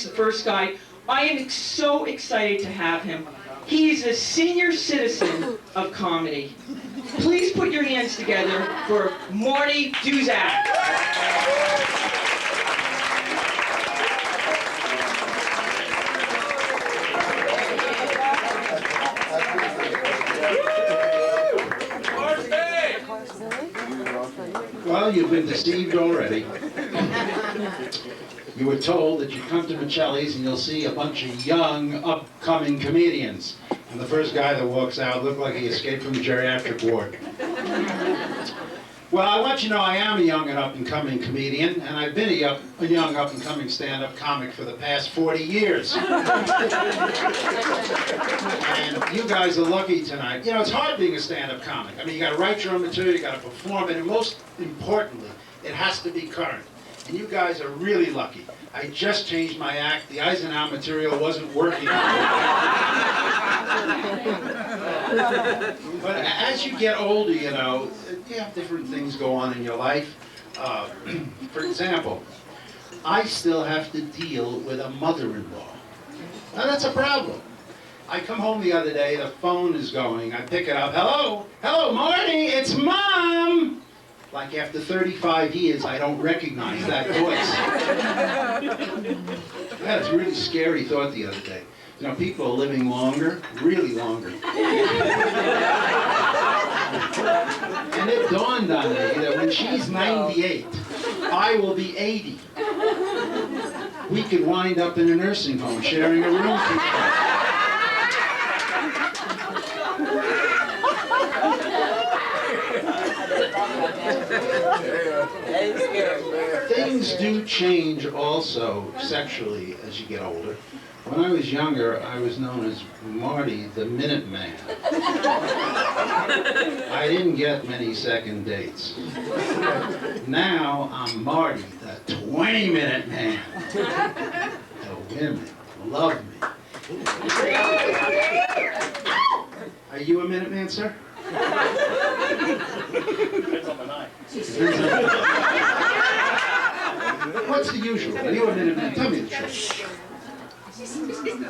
introduce the first guy. I am so excited to have him. He's a senior citizen of comedy. Please put your hands together for Marty Dusig. Well, you've been deceived already. You were told that you come to Miceli's and you'll see a bunch of young, upcoming comedians. And the first guy that walks out looked like he escaped from the geriatric ward. Well, I want you to know I am a young and up-and-coming comedian, and I've been a young up-and-coming stand-up comic for the past 40 years. And you guys are lucky tonight. You know, it's hard being a stand-up comic. I mean, you got to write your own material, you got to perform it, and most importantly, it has to be current. And you guys are really lucky. I just changed my act. The Eisenhower material wasn't working. But as you get older, you know, you have different things go on in your life. For example, I still have to deal with a mother-in-law. Now that's a problem. I come home the other day, the phone is going, I pick it up, hello, Marty, it's Mom! Like after 35 years, I don't recognize that voice. I had a really scary thought the other day. You know, people are living longer, really longer. And it dawned on me that when she's 98, I will be 80. We could wind up in a nursing home sharing a room together. Things do change also sexually as you get older. When I was younger, I was known as Marty the Minute Man. I didn't get many second dates. Now I'm Marty the 20-minute Man. The women love me. Are you a Minute Man, sir? Depends on the night. What's the usual? Are you a Minute Man? Tell me the truth.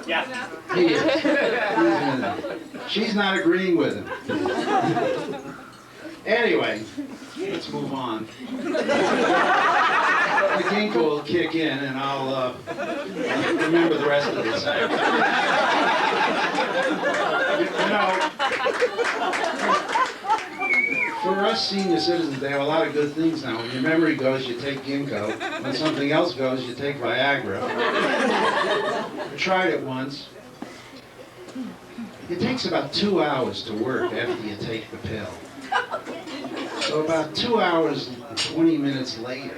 Yeah. He is. She's not agreeing with him. Anyway, let's move on. The ginkgo will kick in and I'll remember the rest of this act. You know, for us senior citizens, they have a lot of good things now. When your memory goes, you take ginkgo. When something else goes, you take Viagra. I tried it once. It takes about 2 hours to work after you take the pill. So about 2 hours and 20 minutes later,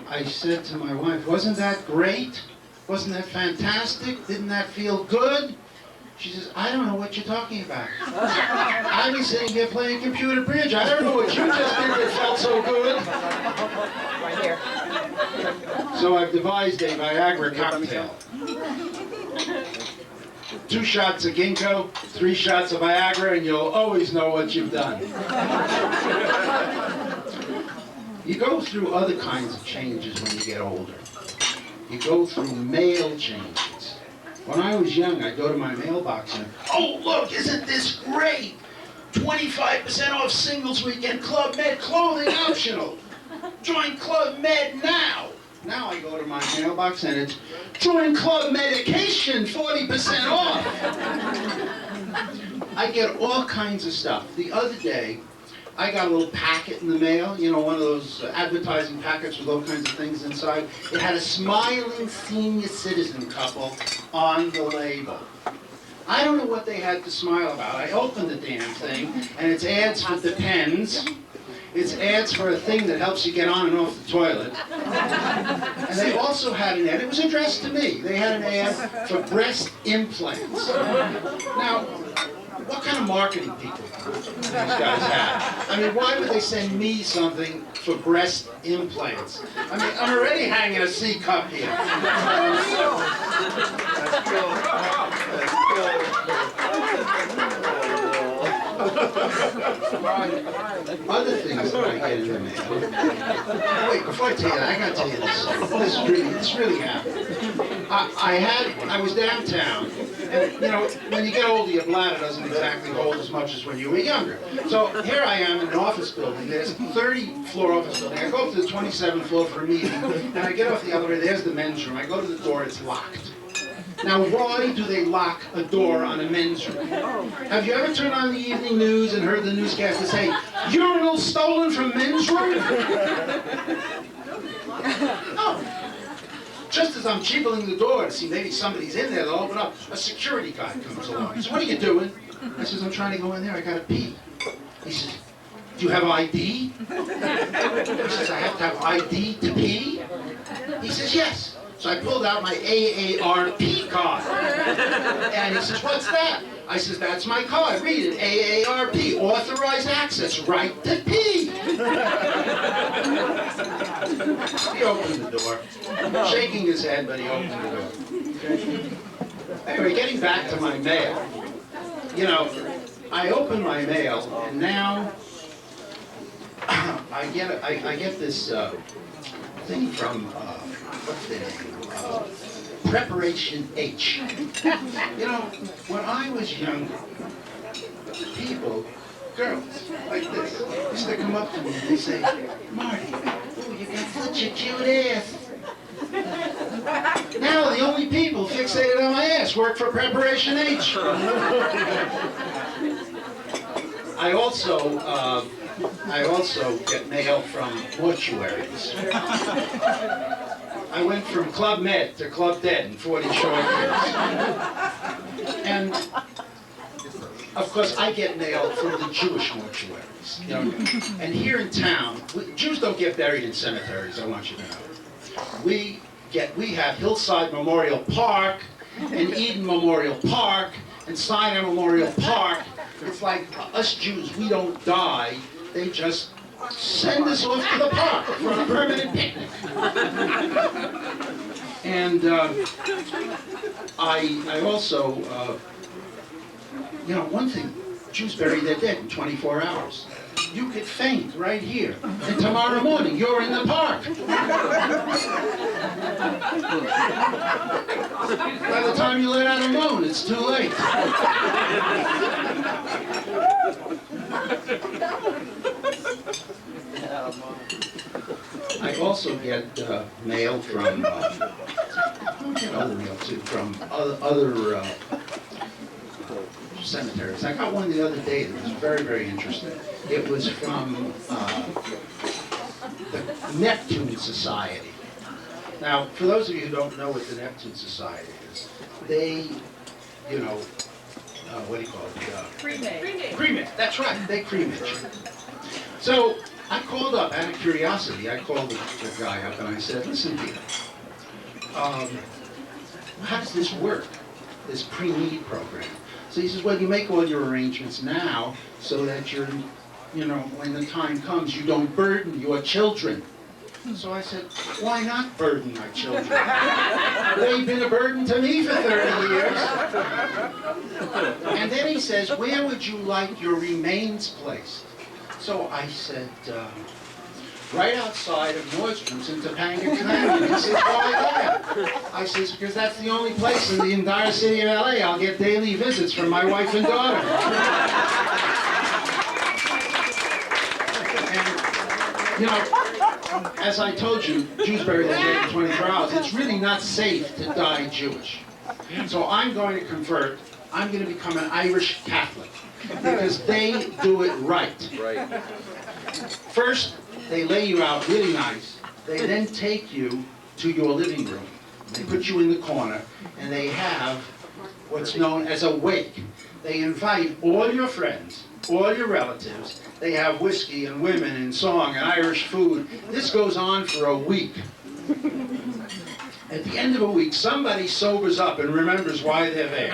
I said to my wife, wasn't that great? Wasn't that fantastic? Didn't that feel good? She says, I don't know what you're talking about. I've been sitting here playing computer bridge. I don't know what you just did that felt so good. Right here. So I've devised a Viagra cocktail. 2 shots of ginkgo, 3 shots of Viagra, and you'll always know what you've done. You go through other kinds of changes when you get older. You go through mail changes. When I was young, I'd go to my mailbox and, oh, look, isn't this great? 25% off Singles Weekend Club Med clothing optional. Join Club Med now. Now I go to my mailbox and it's, join Club Medication, 40% off. I get all kinds of stuff. The other day, I got a little packet in the mail, you know, one of those advertising packets with all kinds of things inside. It had a smiling senior citizen couple on the label. I don't know what they had to smile about. I opened the damn thing, and it's ads for Depends. It's ads for a thing that helps you get on and off the toilet. And they also had an ad, it was addressed to me. They had an ad for breast implants. Now, what kind of marketing people these guys have? I mean, why would they send me something for breast implants? I mean, I'm already hanging a C cup here. Other things that I get in the mail. Wait, before I tell you that, I gotta tell you this. This really happened. I was downtown, and you know, when you get older, your bladder doesn't exactly hold as much as when you were younger. So here I am in an office building. There's a 30-floor office building. I go up to the 27th floor for a meeting, and I get off the elevator. There's the men's room. I go to the door. It's locked. Now, why do they lock a door on a men's room? Have you ever turned on the evening news and heard the newscaster say, "Urinal stolen from men's room"? No. Just as I'm jiggling the door to see maybe somebody's in there, they'll open up. A security guy comes along. He says, "What are you doing?" I says, "I'm trying to go in there. I gotta pee." He says, "Do you have ID?" I says, "I have to have ID to pee?" He says, "Yes." So I pulled out my AARP card. And he says, "What's that?" I says, "That's my card. Read it. AARP, authorized access, right to pee." He opened the door, shaking his head, but he opened the door. Anyway, getting back to my mail. You know, I open my mail, and now I get this thing from what's the name? Preparation H. You know, when I was younger, people, girls like this, used to come up to me and they say, "Marty, oh, you got such a cute ass." Now the only people fixated on my ass work for Preparation H. I also get mail from mortuaries. I went from Club Med to Club Dead in 40 short years. And, of course, I get mail from the Jewish mortuaries. You know? And here in town, Jews don't get buried in cemeteries, I want you to know. We have Hillside Memorial Park, and Eden Memorial Park, and Sinai Memorial Park. It's like us Jews, we don't die, they just send us off to the park for a permanent picnic. And I also, you know, one thing, Jews bury their dead in 24 hours. You could faint right here, and tomorrow morning you're in the park. By the time you let out a moan, it's too late. I also get mail from, other mail too, from other cemeteries. I got one the other day that was very, very interesting. It was from the Neptune Society. Now, for those of you who don't know what the Neptune Society is, they, you know, what do you call it? Cremate. Cremate, that's right, they cremate you. So, I called up, out of curiosity, I called the guy up and I said, "Listen here, how does this work, this pre-need program?" So he says, "Well, you make all your arrangements now so that you're, you know, when the time comes, you don't burden your children." So I said, "Why not burden my children? They've been a burden to me for 30 years. And then he says, "Where would you like your remains placed?" So I said, "Right outside of Nordstrom's in Topanga Canyon." He says, "Why that?" I says, "Because that's the only place in the entire city of LA I'll get daily visits from my wife and daughter." And, you know, as I told you, Jews bury their dead in 24 hours. It's really not safe to die Jewish. So I'm going to convert. I'm going to become an Irish Catholic. Because they do it right. First, they lay you out really nice. They then take you to your living room. They put you in the corner, and they have what's known as a wake. They invite all your friends, all your relatives. They have whiskey and women and song and Irish food. This goes on for a week. At the end of a week, somebody sobers up and remembers why they're there.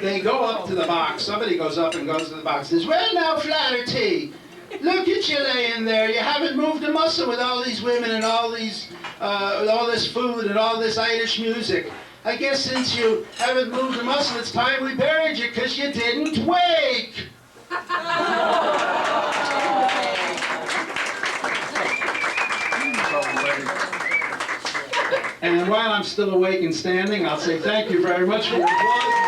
They go up to the box. Somebody goes up and goes to the box and says, "Well now, Flatterty, look at you laying there. You haven't moved a muscle with all these women and all these, all this food and all this Irish music. I guess since you haven't moved a muscle, it's time we buried you because you didn't wake. And while I'm still awake and standing, I'll say thank you very much for your applause.